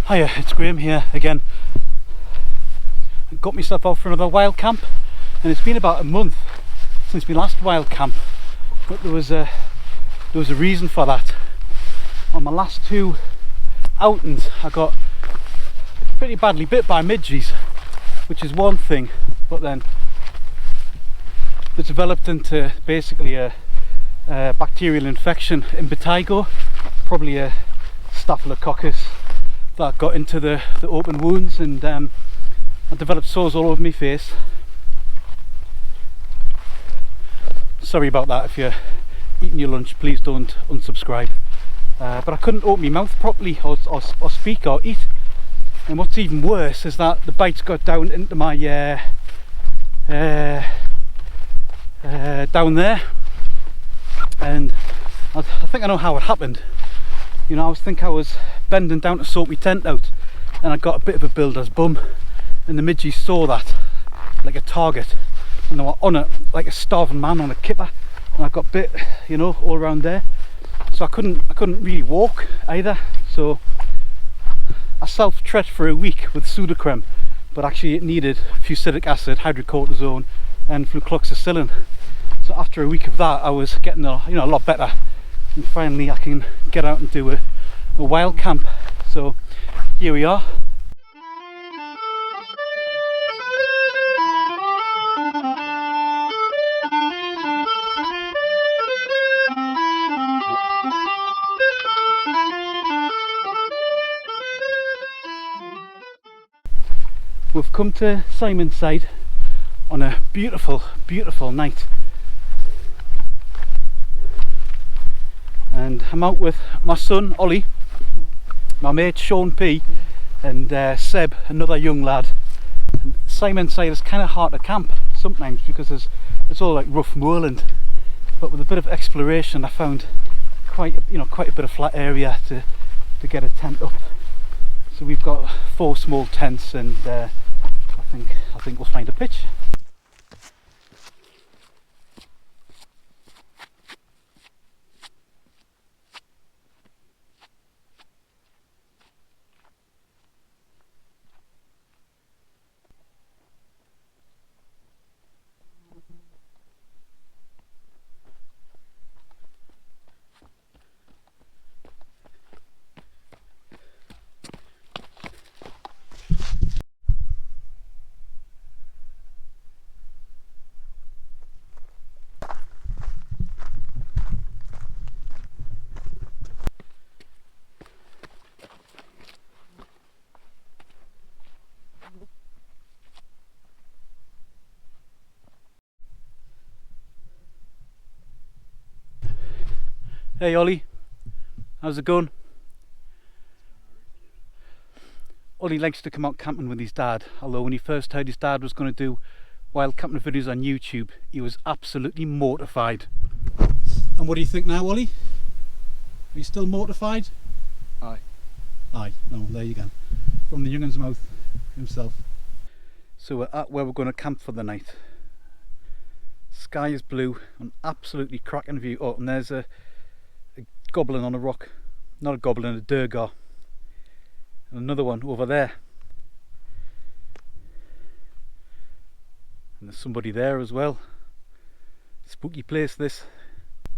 Hiya, it's Graham here again. I got myself out for another wild camp, and it's been about a month since my last wild camp, but there was a reason for that. On my last two outings I got pretty badly bit by midges, which is one thing, but then it developed into basically a bacterial infection in Bottigo, probably a staphylococcus that got into the open wounds, and I developed sores all over my face. Sorry about that. If you're eating your lunch, please don't unsubscribe. But I couldn't open my mouth properly or speak or eat, and what's even worse is that the bites got down into my down there, and I think I know how it happened. You know, I was bending down to sort my tent out, and I got a bit of a builder's bum, and the midges saw that like a target, and they were on it like a starving man on a kipper, and I got bit, you know, all around there. So I couldn't really walk either. So I self-treated for a week with Sudocrem, but actually it needed fusidic acid, hydrocortisone, and flucloxacillin. So after a week of that, I was getting a lot better, and finally I can get out and do a wild camp. So here we are. We've come to Simonside on a beautiful, beautiful night, and I'm out with my son Ollie, my mate Shaun P, and Seb, another young lad. And Simonside is kind of hard to camp sometimes because it's all like rough moorland, but with a bit of exploration I found quite a bit of flat area to get a tent up. So we've got 4 small tents, and I think we'll find a pitch. Hey Ollie, how's it going? Ollie likes to come out camping with his dad, although when he first heard his dad was going to do wild camping videos on YouTube, he was absolutely mortified. And what do you think now, Ollie? Are you still mortified? Aye. Aye, no, there you go. From the youngun's mouth himself. So we're at where we're going to camp for the night. Sky is blue, an absolutely cracking view. Oh, and there's a goblin on a rock, not a goblin, a durgar, and another one over there, and there's somebody there as well. Spooky place this.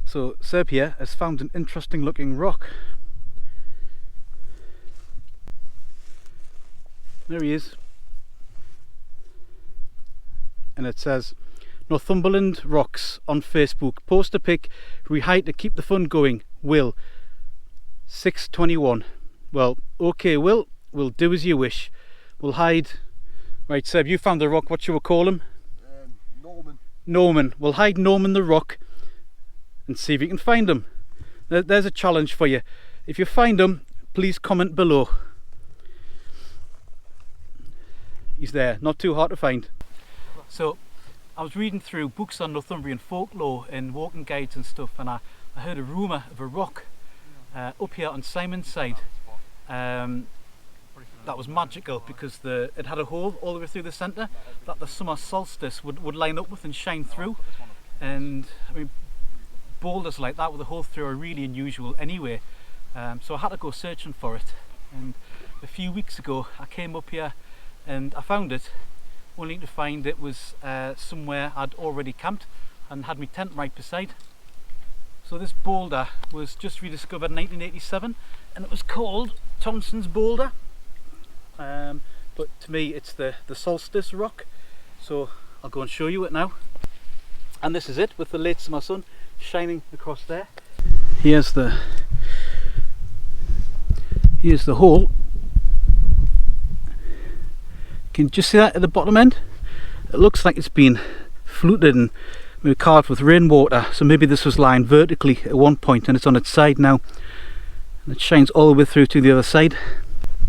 So Seb here has found an interesting looking rock. There he is, and it says Northumberland rocks on Facebook. Post a pic, re-hide to keep the fun going. Will 621. Well, okay, Will, we'll do as you wish. We'll hide. Right, Seb, you found the rock. What shall we call him? Norman. Norman. We'll hide Norman the rock and see if you can find him. There's a challenge for you. If you find him, please comment below. He's there, not too hard to find. So I was reading through books on Northumbrian folklore and walking guides and stuff, and I heard a rumour of a rock up here on Simonside that was magical because it had a hole all the way through the centre that the summer solstice would line up with and shine through. And I mean, boulders like that with a hole through are really unusual anyway, so I had to go searching for it. and a few weeks ago I came up here and I found it, only to find it was somewhere I'd already camped and had my tent right beside. So this boulder was just rediscovered in 1987 and it was called Thompson's Boulder, but to me it's the solstice rock, so I'll go and show you it now. And this is it, with the late summer sun shining across there. Here's the hole. Can you just see that at the bottom end? It looks like it's been fluted and maybe carved with rainwater, so maybe this was lying vertically at one point and it's on its side now, and it shines all the way through to the other side.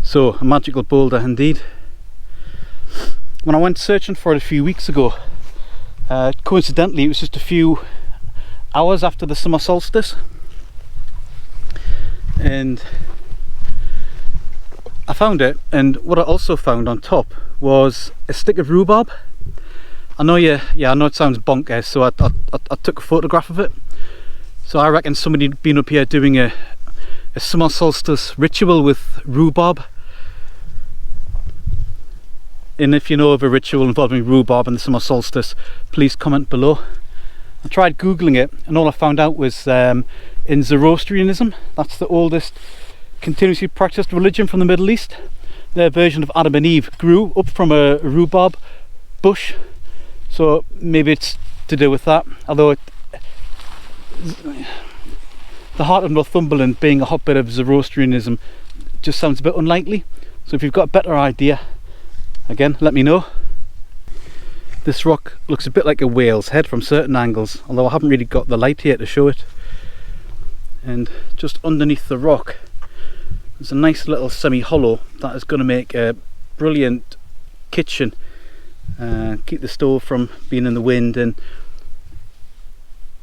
So a magical boulder indeed. When I went searching for it a few weeks ago, coincidentally it was just a few hours after the summer solstice, and I found it, and what I also found on top was a stick of rhubarb. I know I know it sounds bonkers, so I took a photograph of it. So I reckon somebody had been up here doing a summer solstice ritual with rhubarb. And if you know of a ritual involving rhubarb and the summer solstice, please comment below. I tried googling it and all I found out was in Zoroastrianism, that's the oldest continuously practiced religion from the Middle East. Their version of Adam and Eve grew up from a rhubarb bush, so maybe it's to do with that, although the heart of Northumberland being a hotbed of Zoroastrianism just sounds a bit unlikely. So if you've got a better idea, again, let me know. This rock looks a bit like a whale's head from certain angles, although I haven't really got the light here to show it. And just underneath the rock there's a nice little semi-hollow that is going to make a brilliant kitchen, keep the stove from being in the wind, and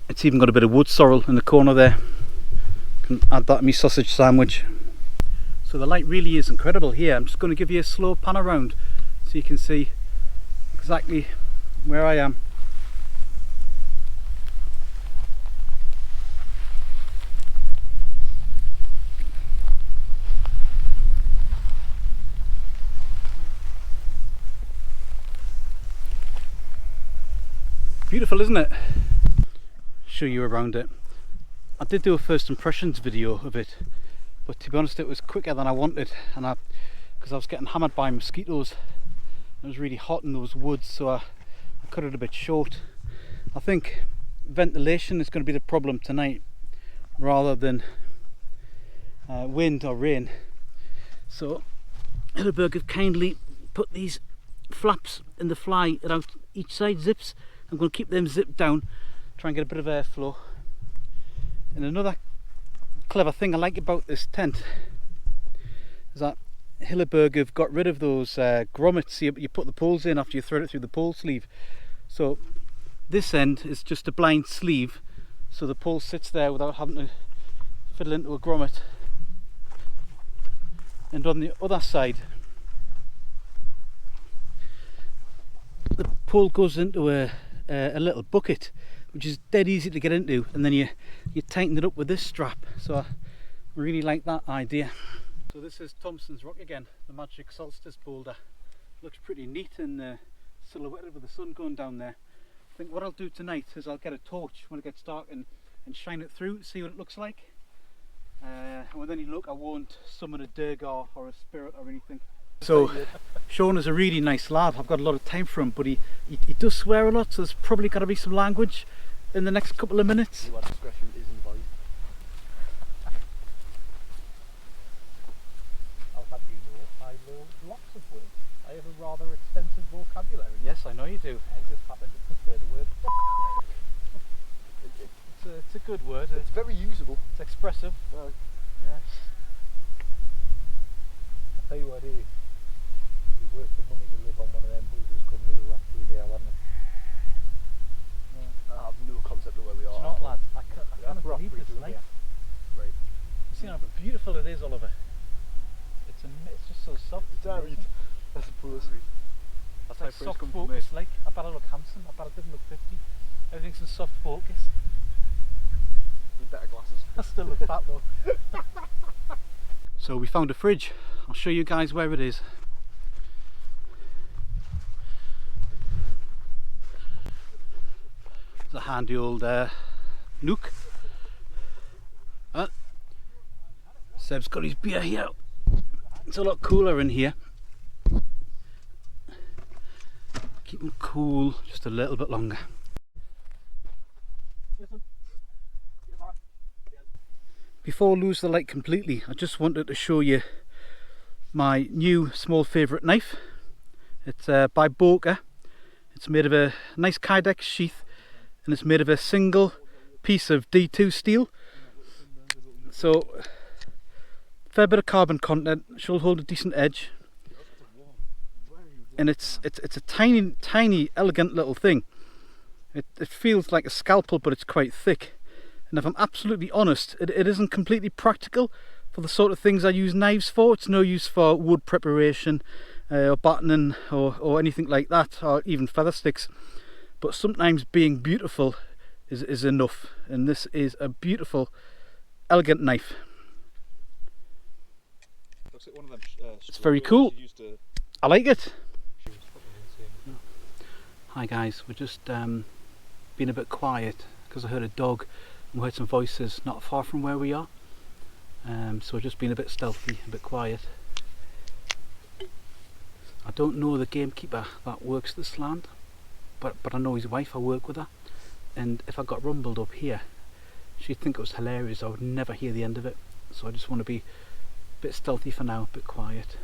it's even got a bit of wood sorrel in the corner there. Can add that to my sausage sandwich. So the light really is incredible here. I'm just going to give you a slow pan around so you can see exactly where I am. Beautiful, isn't it? Show you around it. I did do a first impressions video of it, but to be honest it was quicker than I wanted, and because I was getting hammered by mosquitoes. It was really hot in those woods, so I cut it a bit short. I think ventilation is going to be the problem tonight rather than wind or rain. So Hilleberg have kindly put these flaps in the fly around each side zips. I'm going to keep them zipped down, try and get a bit of airflow. And another clever thing I like about this tent is that Hilleberg have got rid of those grommets you put the poles in after you thread it through the pole sleeve. So this end is just a blind sleeve, so the pole sits there without having to fiddle into a grommet. And on the other side, the pole goes into a little bucket, which is dead easy to get into, and then you tighten it up with this strap. So I really like that idea. So this is Thompson's Rock again, the magic solstice boulder. Looks pretty neat and silhouetted with the sun going down there. I think what I'll do tonight is I'll get a torch when it gets dark and shine it through, see what it looks like. And with any luck I won't summon a Durgar or a spirit or anything. So Shaun is a really nice lad. I've got a lot of time for him, but he does swear a lot, so there's probably got to be some language in the next couple of minutes. Your discretion is advised. I'll have you know, I know lots of words. I have a rather extensive vocabulary. Yes, I know you do. I just happen to prefer the word It's a good word. It's very usable. It's expressive. Yes. I'll tell you what it is. It'd be worth the money to live on one of them boozers coming with a rafty there, wouldn't it? I have no concept of where we are. Do you know what, lad? I Yeah, can't believe roughly this doing light. it. Right. You see how beautiful it is, Oliver? It's just so soft. It's very, I suppose. That's how It's praise soft comes from me. focus, like. I bet I look handsome. I bet I didn't look 50. Everything's in soft focus. With better glasses. I still look fat though. So we found a fridge. I'll show you guys where it is. It's a handy old nook. Seb's got his beer here. It's a lot cooler in here. Keep them cool just a little bit longer. Before I lose the light completely, I just wanted to show you my new small favourite knife. It's by Boulder. It's made of a nice Kydex sheath, and it's made of a single piece of D2 steel. So, fair bit of carbon content, should hold a decent edge. And it's a tiny elegant little thing. It feels like a scalpel, but it's quite thick. And if I'm absolutely honest, it isn't completely practical for the sort of things I use knives for. It's no use for wood preparation or battening or anything like that, or even feather sticks. But sometimes being beautiful is enough, and this is a beautiful, elegant knife. Looks like one of them, It's very cool. I like it. She was fucking insane. Hi guys, we're just being a bit quiet because I heard a dog and we heard some voices not far from where we are. So we're just being a bit stealthy, a bit quiet. I don't know the gamekeeper that works this land, but I know his wife. I work with her, and if I got rumbled up here, she'd think it was hilarious. I would never hear the end of it. So I just want to be a bit stealthy for now, a bit quiet.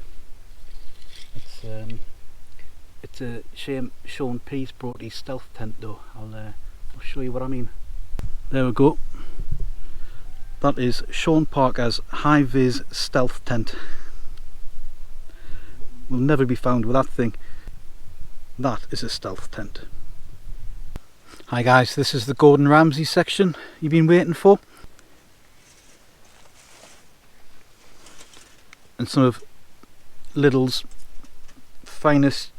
It's a shame Shaun P's brought his stealth tent though. I'll show you what I mean. There we go. That is Shaun Parker's high-vis stealth tent. Will never be found with that thing. That is a stealth tent. Hi guys, this is the Gordon Ramsay section you've been waiting for. And some of Lidl's finest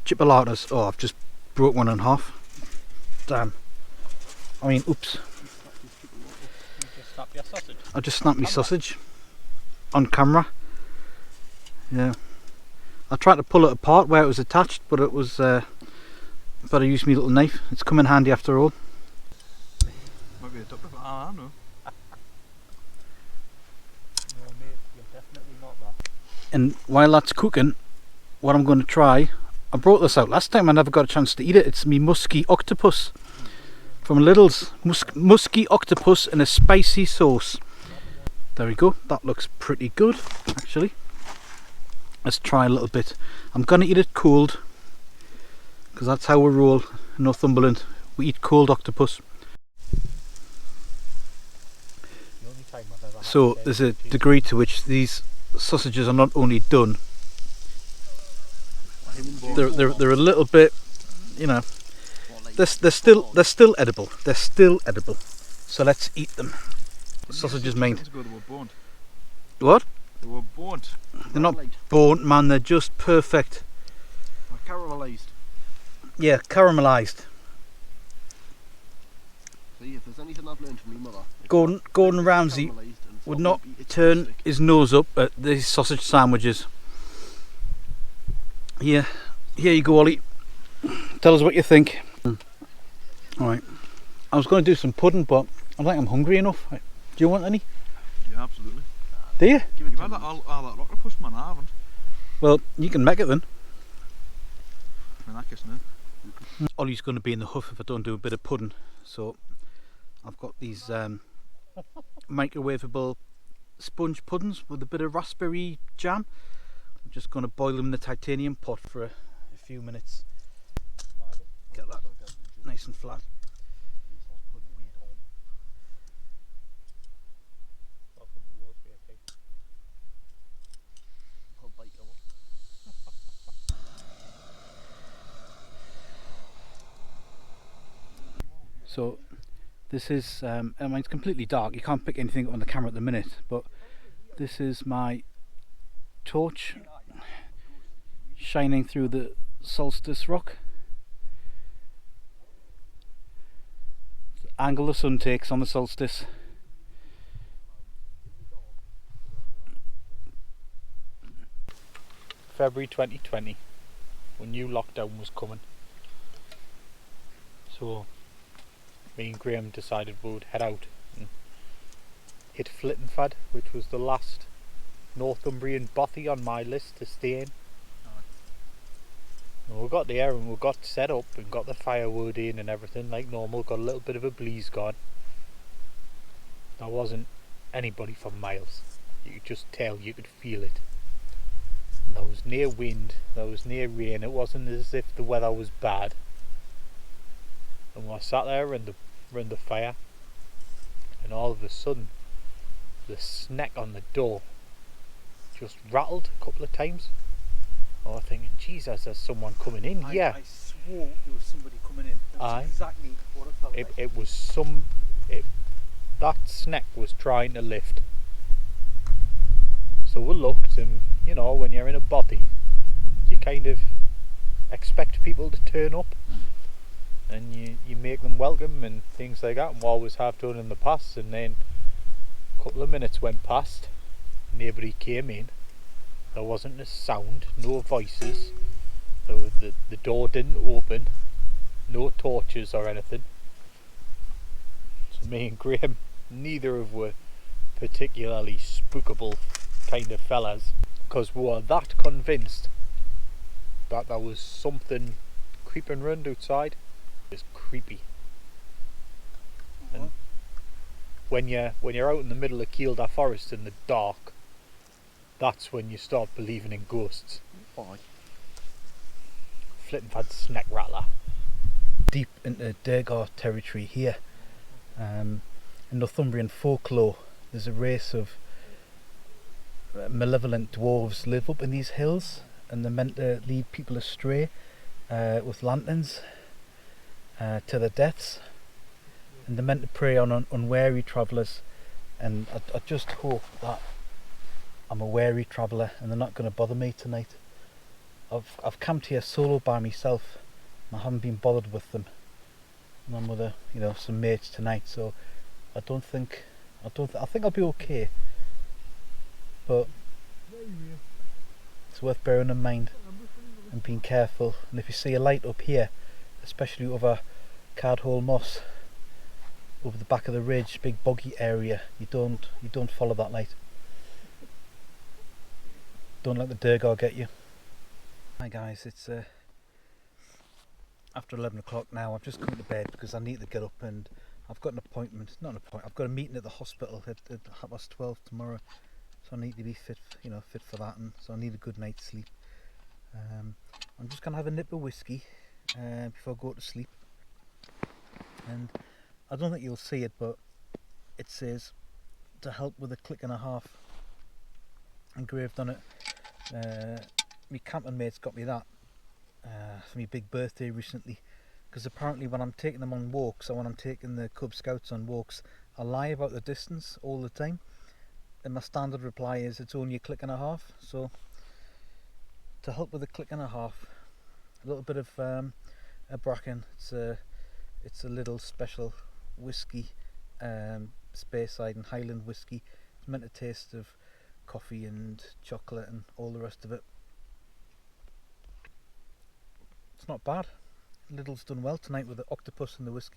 chipolatas. Oh, I've just broke one in half. Damn. I mean, oops. Snap your sausage. I just snapped my sausage on camera. Yeah. I tried to pull it apart where it was attached, but it was better use my little knife. It's come in handy after all. Might be a doctor. I don't know. No mate, you're definitely not that. And while that's cooking, what I'm going to try, I brought this out last time, I never got a chance to eat it. It's me musky octopus from Lidl's. Musky octopus in a spicy sauce. There we go. That looks pretty good actually. Let's try a little bit. I'm going to eat it cold because that's how we roll in Northumberland. We eat cold octopus. The only time I've ever had So it there's a is degree to which these sausages are not only done, they're a little bit, you know, they're still edible. They're still edible. So let's eat them. Sausages made. They were burnt. What? They were burnt. They're not burnt, man. They're just perfect. Caramelised. Yeah, caramelised. See, if there's anything I've learned from my mother, Gordon Ramsay caramelised and would salt not and it's turn plastic. his nose up at these sausage sandwiches. Here you go, Ollie. Tell us what you think. Alright. I was going to do some pudding, but I think I'm hungry enough. Do you want any? Yeah, absolutely. Do you? Give it You've to had me. that all that octopus, man. I haven't. Well, you can make it then. In that case, no. Ollie's going to be in the huff if I don't do a bit of pudding. So I've got these microwavable sponge puddings with a bit of raspberry jam. I'm just going to boil them in the titanium pot for a few minutes. Get that nice and flat. So this is, I mean, it's completely dark. You can't pick anything up on the camera at the minute, but this is my torch shining through the solstice rock. The angle the sun takes on the solstice. February 2020, when new lockdown was coming. So me and Graham decided we would head out and hit Flittingford, which was the last Northumbrian bothy on my list to stay in. And we got there and we got set up and got the firewood in and everything like normal, got a little bit of a breeze going. There wasn't anybody for miles. You could just tell, you could feel it. And there was near wind, there was near rain, it wasn't as if the weather was bad. And I sat there around the fire, and all of a sudden the snack on the door just rattled a couple of times. I was thinking, Jesus, there's someone coming in here. I swore there was somebody coming in. That's exactly what it felt like. It was that snack was trying to lift. So we looked, and you know, when you're in a bothy, you kind of expect people to turn up, and you make them welcome and things like that, and we always have done in the past. And then a couple of minutes went past, nobody came in, there wasn't a sound, no voices, the door didn't open, no torches or anything. So me and Graham, neither of were particularly spookable kind of fellas, because we were that convinced that there was something creeping round outside. It was creepy. And when you're out in the middle of Kielder Forest in the dark, that's when you start believing in ghosts. Why? Flittingford snack rattler. Deep into Durgar territory here. In Northumbrian folklore, there's a race of malevolent dwarves live up in these hills, and they're meant to lead people astray with lanterns to their deaths, and they're meant to prey on unwary travellers. And I just hope that I'm a wary traveller and they're not going to bother me tonight. I've camped here solo by myself, and I haven't been bothered with them. And I'm with some mates tonight, so I think I'll be okay. But it's worth bearing in mind and being careful. And if you see a light up here, especially over Cardhole Moss, over the back of the ridge, big boggy area, you don't follow that light. Don't let the Durgar get you. Hi guys, it's after 11 o'clock now. I've just come to bed because I need to get up, and I've got an appointment, I've got a meeting at the hospital at 12:30 tomorrow, so I need to be fit for that, and so I need a good night's sleep. I'm just going to have a nip of whiskey before I go to sleep, and I don't think you'll see it, but it says to help with a click and a half engraved on it. My camping mates got me that for my big birthday recently, because apparently when I'm taking them on walks, or when I'm taking the Cub Scouts on walks, I lie about the distance all the time, and my standard reply is it's only a click and a half. So to help with a click and a half, a little bit of a bracken. It's a little special whiskey, Speyside and Highland whiskey. It's meant to taste of coffee and chocolate and all the rest of it. It's not bad. Lidl's done well tonight with the octopus and the whiskey.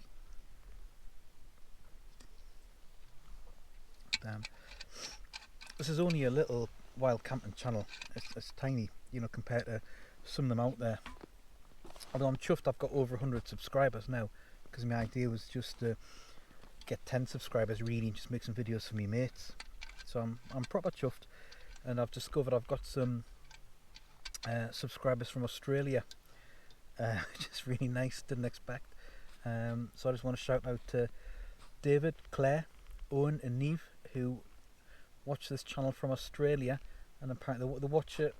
This is only a little wild camping channel. It's tiny, compared to some of them out there. Although I'm chuffed I've got over 100 subscribers now, because my idea was just to get 10 subscribers really, and just make some videos for me mates. So I'm proper chuffed, and I've discovered I've got some subscribers from Australia, which is really nice. Didn't expect. So I just want to shout out to David, Claire, Owen and Neve, who watch this channel from Australia, and apparently they watch it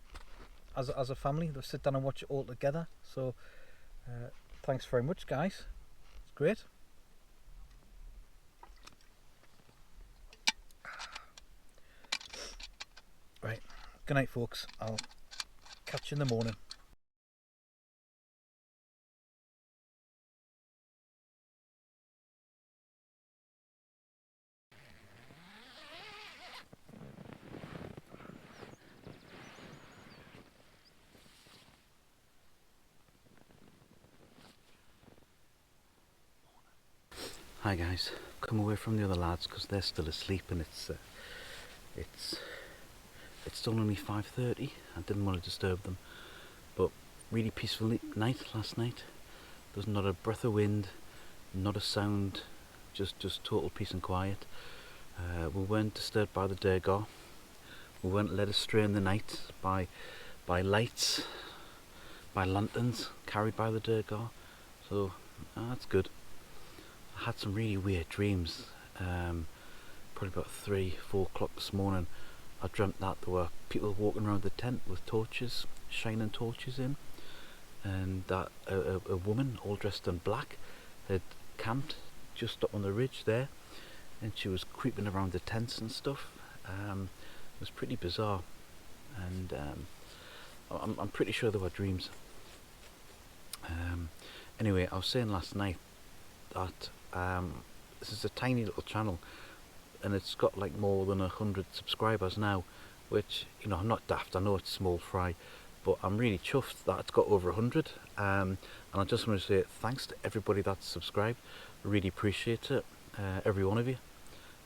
as a family. They sit down and watch it all together. So thanks very much, guys. It's great. Right, good night folks, I'll catch you in the morning. Hi guys, come away from the other lads because they're still asleep, and it's still only 5:30. I didn't want to disturb them, but really peaceful night last night. There's not a breath of wind, not a sound, just total peace and quiet. We weren't disturbed by the Durgar. We weren't led astray in the night by lights, by lanterns carried by the Durgar. So that's good. I had some really weird dreams. Probably about 3-4 o'clock this morning. I dreamt that there were people walking around the tent with torches, shining torches in, and that a woman all dressed in black had camped just up on the ridge there, and she was creeping around the tents and stuff. It was pretty bizarre, and I'm pretty sure they were dreams. Anyway, I was saying last night that this is a tiny little channel, and it's got like more than 100 subscribers now, which, you know, I'm not daft, I know it's small fry, but I'm really chuffed that it's got over 100. And I just want to say thanks to everybody that's subscribed. I really appreciate it, every one of you,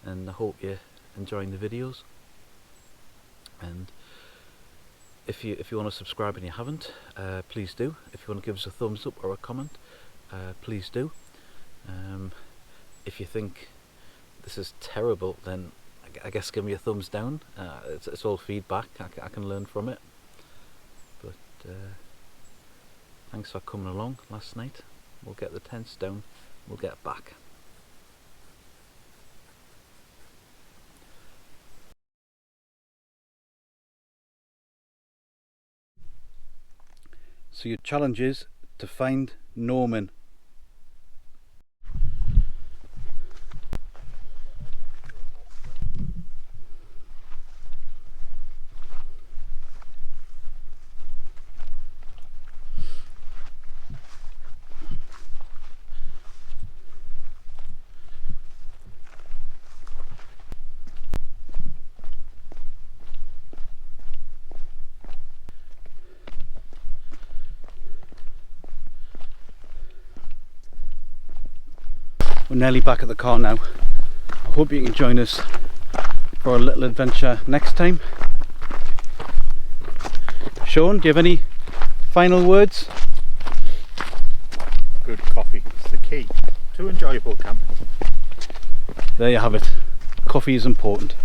and I hope you're enjoying the videos. And if you want to subscribe and you haven't, please do. If you want to give us a thumbs up or a comment, please do. If you think this is terrible, then I guess give me a thumbs down. It's all feedback. I can learn from it. But thanks for coming along last night. We'll get the tents down. We'll get back. So your challenge is to find Norman. We're nearly back at the car now. I hope you can join us for a little adventure next time. Shaun, do you have any final words? Good coffee is the key to enjoyable camping. There you have it. Coffee is important.